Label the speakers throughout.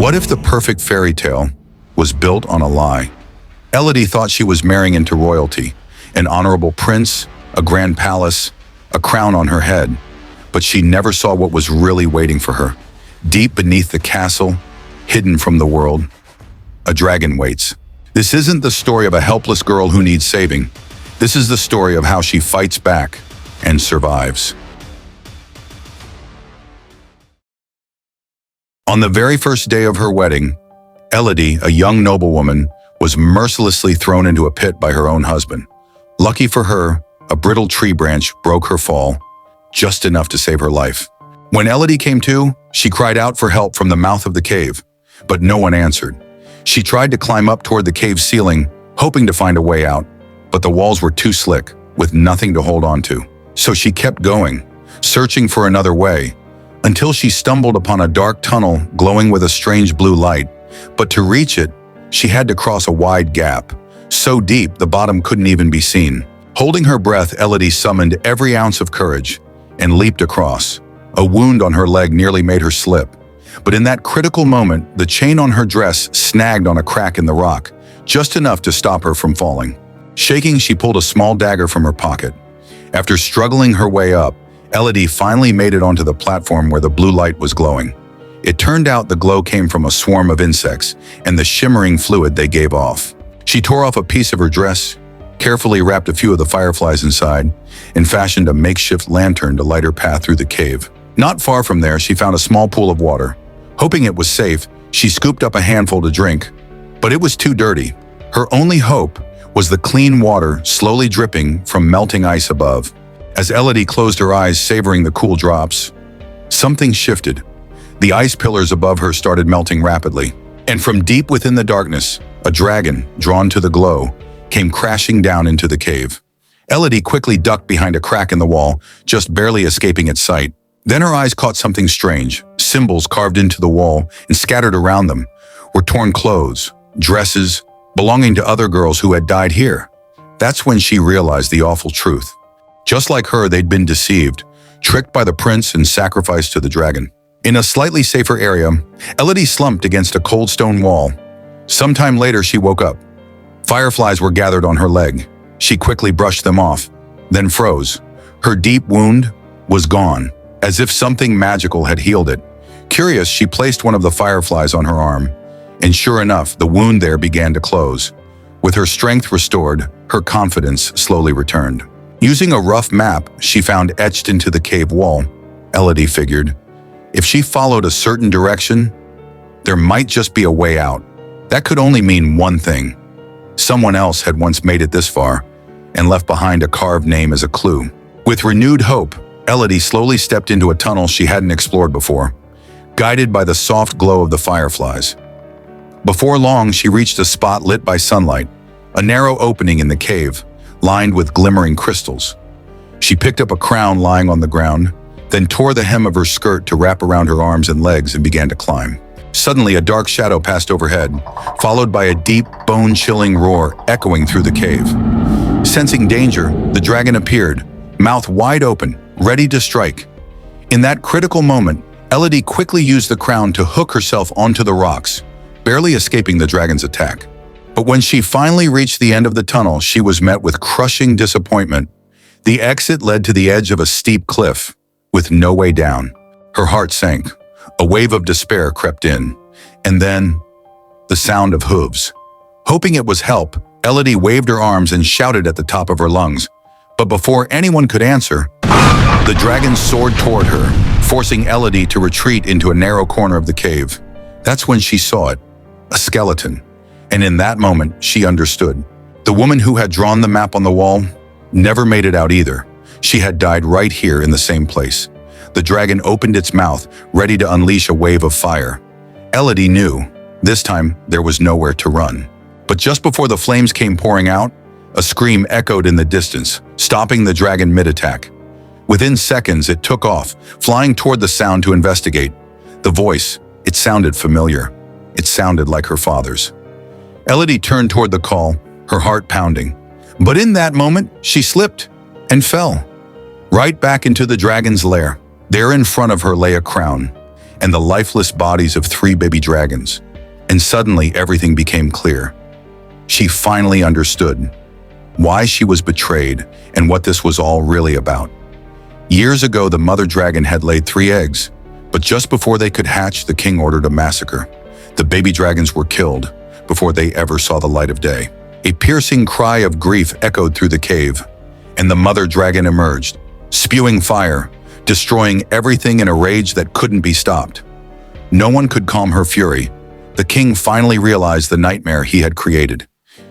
Speaker 1: What if the perfect fairy tale was built on a lie? Elodie thought she was marrying into royalty, an honorable prince, a grand palace, a crown on her head. But she never saw what was really waiting for her. Deep beneath the castle, hidden from the world, a dragon waits. This isn't the story of a helpless girl who needs saving. This is the story of how she fights back and survives. On the very first day of her wedding, Elodie, a young noblewoman, was mercilessly thrown into a pit by her own husband. Lucky for her, a brittle tree branch broke her fall, just enough to save her life. When Elodie came to, she cried out for help from the mouth of the cave, but no one answered. She tried to climb up toward the cave ceiling, hoping to find a way out, but the walls were too slick, with nothing to hold on to. So she kept going, searching for another way, until she stumbled upon a dark tunnel glowing with a strange blue light. But to reach it, she had to cross a wide gap, so deep the bottom couldn't even be seen. Holding her breath, Elodie summoned every ounce of courage and leaped across. A wound on her leg nearly made her slip. But in that critical moment, the chain on her dress snagged on a crack in the rock, just enough to stop her from falling. Shaking, she pulled a small dagger from her pocket. After struggling her way up, Elodie finally made it onto the platform where the blue light was glowing. It turned out the glow came from a swarm of insects and the shimmering fluid they gave off. She tore off a piece of her dress, carefully wrapped a few of the fireflies inside, and fashioned a makeshift lantern to light her path through the cave. Not far from there, she found a small pool of water. Hoping it was safe, she scooped up a handful to drink, but it was too dirty. Her only hope was the clean water slowly dripping from melting ice above. As Elodie closed her eyes, savoring the cool drops, something shifted. The ice pillars above her started melting rapidly, and from deep within the darkness, a dragon, drawn to the glow, came crashing down into the cave. Elodie quickly ducked behind a crack in the wall, just barely escaping its sight. Then her eyes caught something strange. Symbols carved into the wall and scattered around them were torn clothes, dresses, belonging to other girls who had died here. That's when she realized the awful truth. Just like her, they'd been deceived, tricked by the prince and sacrificed to the dragon. In a slightly safer area, Elodie slumped against a cold stone wall. Sometime later, she woke up. Fireflies were gathered on her leg. She quickly brushed them off, then froze. Her deep wound was gone, as if something magical had healed it. Curious, she placed one of the fireflies on her arm, and sure enough, the wound there began to close. With her strength restored, her confidence slowly returned. Using a rough map she found etched into the cave wall, Elodie figured, if she followed a certain direction, there might just be a way out. That could only mean one thing. Someone else had once made it this far and left behind a carved name as a clue. With renewed hope, Elodie slowly stepped into a tunnel she hadn't explored before, guided by the soft glow of the fireflies. Before long, she reached a spot lit by sunlight, a narrow opening in the cave, lined with glimmering crystals. She picked up a crown lying on the ground, then tore the hem of her skirt to wrap around her arms and legs and began to climb. Suddenly, a dark shadow passed overhead, followed by a deep, bone-chilling roar echoing through the cave. Sensing danger, the dragon appeared, mouth wide open, ready to strike. In that critical moment, Elodie quickly used the crown to hook herself onto the rocks, barely escaping the dragon's attack. But when she finally reached the end of the tunnel, she was met with crushing disappointment. The exit led to the edge of a steep cliff, with no way down. Her heart sank. A wave of despair crept in. And then, the sound of hooves. Hoping it was help, Elodie waved her arms and shouted at the top of her lungs. But before anyone could answer, the dragon soared toward her, forcing Elodie to retreat into a narrow corner of the cave. That's when she saw it, a skeleton. And in that moment, she understood. The woman who had drawn the map on the wall never made it out either. She had died right here in the same place. The dragon opened its mouth, ready to unleash a wave of fire. Elodie knew. This time, there was nowhere to run. But just before the flames came pouring out, a scream echoed in the distance, stopping the dragon mid-attack. Within seconds, it took off, flying toward the sound to investigate. The voice, it sounded familiar. It sounded like her father's. Elodie turned toward the call, her heart pounding. But in that moment, she slipped and fell, right back into the dragon's lair. There in front of her lay a crown. and the lifeless bodies of 3 baby dragons. And suddenly everything became clear. She finally understood why she was betrayed and what this was all really about. Years ago, the mother dragon had laid 3 eggs, but just before they could hatch, the king ordered a massacre. The baby dragons were killed before they ever saw the light of day. A piercing cry of grief echoed through the cave, and the mother dragon emerged, spewing fire, destroying everything in a rage that couldn't be stopped. No one could calm her fury. The king finally realized the nightmare he had created.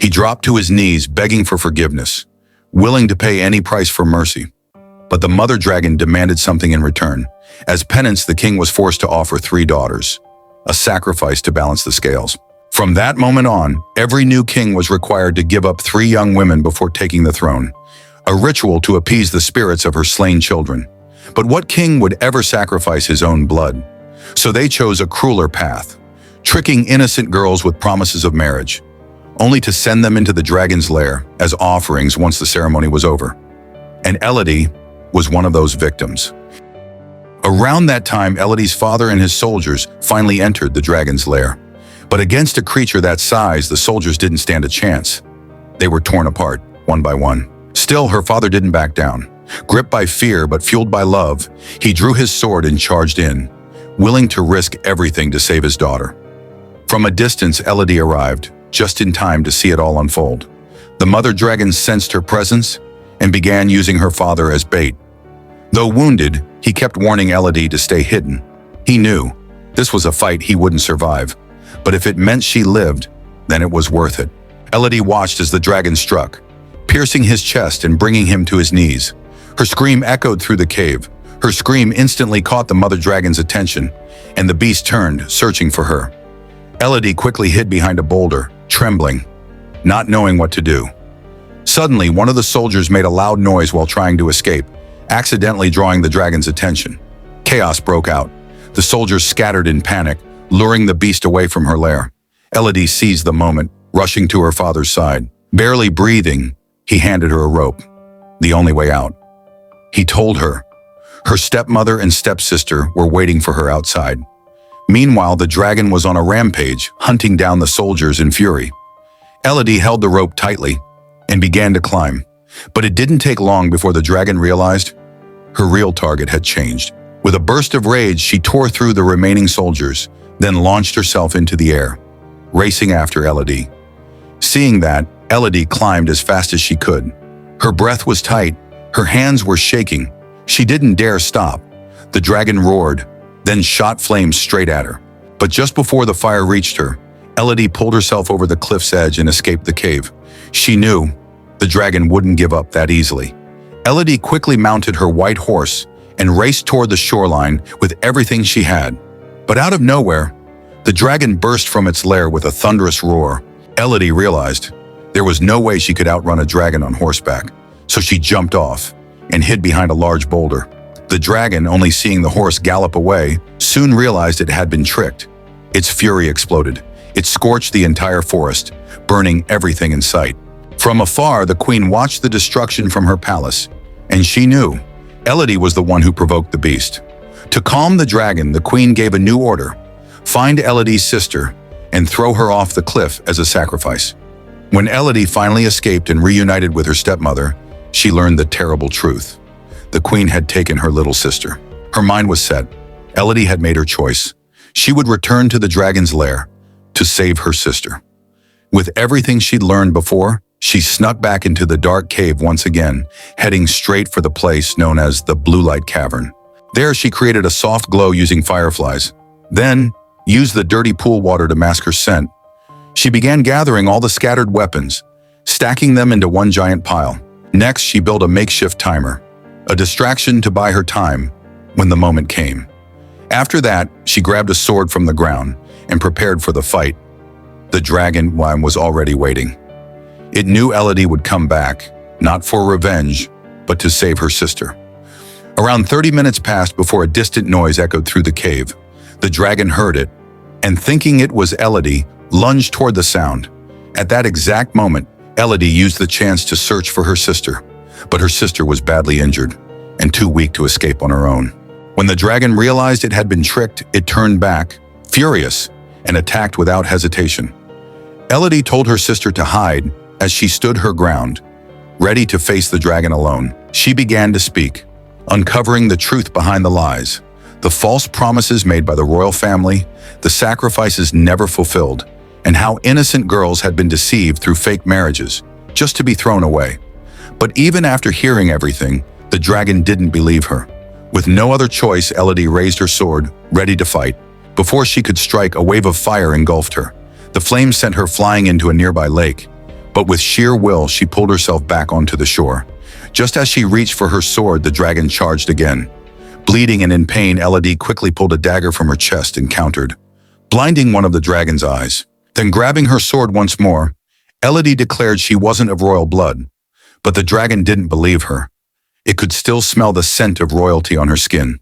Speaker 1: He dropped to his knees, begging for forgiveness, willing to pay any price for mercy. But the mother dragon demanded something in return. As penance, the king was forced to offer 3 daughters, a sacrifice to balance the scales. From that moment on, every new king was required to give up 3 young women before taking the throne, a ritual to appease the spirits of her slain children. But what king would ever sacrifice his own blood? So they chose a crueler path, tricking innocent girls with promises of marriage, only to send them into the dragon's lair as offerings once the ceremony was over. And Elodie was one of those victims. Around that time, Elodie's father and his soldiers finally entered the dragon's lair. But against a creature that size, the soldiers didn't stand a chance. They were torn apart, one by one. Still, her father didn't back down. Gripped by fear but fueled by love, he drew his sword and charged in, willing to risk everything to save his daughter. From a distance, Elodie arrived, just in time to see it all unfold. The mother dragon sensed her presence and began using her father as bait. Though wounded, he kept warning Elodie to stay hidden. He knew this was a fight he wouldn't survive, but if it meant she lived, then it was worth it. Elodie watched as the dragon struck, piercing his chest and bringing him to his knees. Her scream echoed through the cave. Her scream instantly caught the mother dragon's attention, and the beast turned, searching for her. Elodie quickly hid behind a boulder, trembling, not knowing what to do. Suddenly, one of the soldiers made a loud noise while trying to escape, accidentally drawing the dragon's attention. Chaos broke out. The soldiers scattered in panic, luring the beast away from her lair. Elodie seized the moment, rushing to her father's side. Barely breathing, he handed her a rope, the only way out. He told her her stepmother and stepsister were waiting for her outside. Meanwhile, the dragon was on a rampage, hunting down the soldiers in fury. Elodie held the rope tightly and began to climb, but it didn't take long before the dragon realized her real target had changed. With a burst of rage, she tore through the remaining soldiers, then launched herself into the air, racing after Elodie. Seeing that, Elodie climbed as fast as she could. Her breath was tight, her hands were shaking. She didn't dare stop. The dragon roared, then shot flames straight at her. But just before the fire reached her, Elodie pulled herself over the cliff's edge and escaped the cave. She knew the dragon wouldn't give up that easily. Elodie quickly mounted her white horse and raced toward the shoreline with everything she had. But out of nowhere, the dragon burst from its lair with a thunderous roar. Elodie realized there was no way she could outrun a dragon on horseback, so she jumped off and hid behind a large boulder. The dragon, only seeing the horse gallop away, soon realized it had been tricked. Its fury exploded. It scorched the entire forest, burning everything in sight. From afar, the queen watched the destruction from her palace, and she knew Elodie was the one who provoked the beast. To calm the dragon, the queen gave a new order: find Elodie's sister and throw her off the cliff as a sacrifice. When Elodie finally escaped and reunited with her stepmother, she learned the terrible truth. The queen had taken her little sister. Her mind was set. Elodie had made her choice. She would return to the dragon's lair to save her sister. With everything she'd learned before, she snuck back into the dark cave once again, heading straight for the place known as the Blue Light Cavern. There, she created a soft glow using fireflies, then used the dirty pool water to mask her scent. She began gathering all the scattered weapons, stacking them into one giant pile. Next, she built a makeshift timer, a distraction to buy her time when the moment came. After that, she grabbed a sword from the ground and prepared for the fight. The dragon was already waiting. It knew Elodie would come back, not for revenge, but to save her sister. Around 30 minutes passed before a distant noise echoed through the cave. The dragon heard it, and thinking it was Elodie, lunged toward the sound. At that exact moment, Elodie used the chance to search for her sister, but her sister was badly injured and too weak to escape on her own. When the dragon realized it had been tricked, it turned back, furious, and attacked without hesitation. Elodie told her sister to hide as she stood her ground, ready to face the dragon alone. She began to speak, uncovering the truth behind the lies, the false promises made by the royal family, the sacrifices never fulfilled, and how innocent girls had been deceived through fake marriages, just to be thrown away. But even after hearing everything, the dragon didn't believe her. With no other choice, Elodie raised her sword, ready to fight. Before she could strike, a wave of fire engulfed her. The flames sent her flying into a nearby lake, but with sheer will, she pulled herself back onto the shore. Just as she reached for her sword, the dragon charged again. Bleeding and in pain, Elodie quickly pulled a dagger from her chest and countered, blinding one of the dragon's eyes. Then grabbing her sword once more, Elodie declared she wasn't of royal blood, but the dragon didn't believe her. It could still smell the scent of royalty on her skin.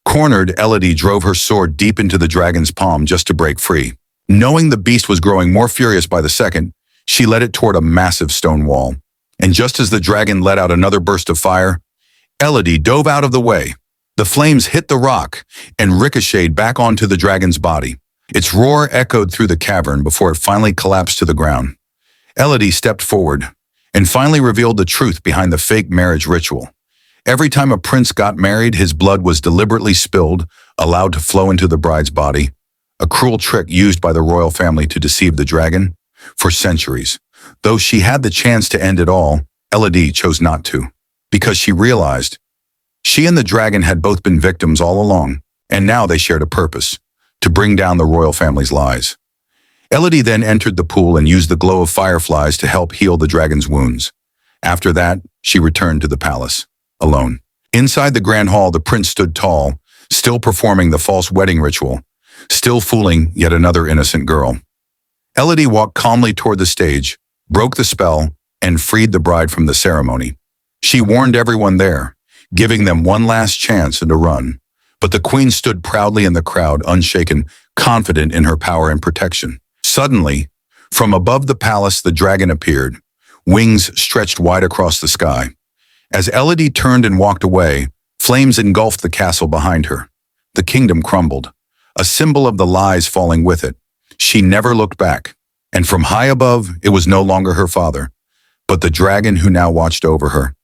Speaker 1: Cornered, Elodie drove her sword deep into the dragon's palm just to break free. Knowing the beast was growing more furious by the second, she led it toward a massive stone wall. And just as the dragon let out another burst of fire, Elodie dove out of the way. The flames hit the rock and ricocheted back onto the dragon's body. Its roar echoed through the cavern before it finally collapsed to the ground. Elodie stepped forward and finally revealed the truth behind the fake marriage ritual. Every time a prince got married, his blood was deliberately spilled, allowed to flow into the bride's body, a cruel trick used by the royal family to deceive the dragon. For centuries, though she had the chance to end it all, Elodie chose not to, because she realized she and the dragon had both been victims all along, and now they shared a purpose, to bring down the royal family's lies. Elodie then entered the pool and used the glow of fireflies to help heal the dragon's wounds. After that, she returned to the palace, alone. Inside the grand hall, the prince stood tall, still performing the false wedding ritual, still fooling yet another innocent girl. Elodie walked calmly toward the stage, broke the spell, and freed the bride from the ceremony. She warned everyone there, giving them one last chance and a run. But the queen stood proudly in the crowd, unshaken, confident in her power and protection. Suddenly, from above the palace, the dragon appeared, wings stretched wide across the sky. As Elodie turned and walked away, flames engulfed the castle behind her. The kingdom crumbled, a symbol of the lies falling with it. She never looked back, and from high above, it was no longer her father, but the dragon who now watched over her.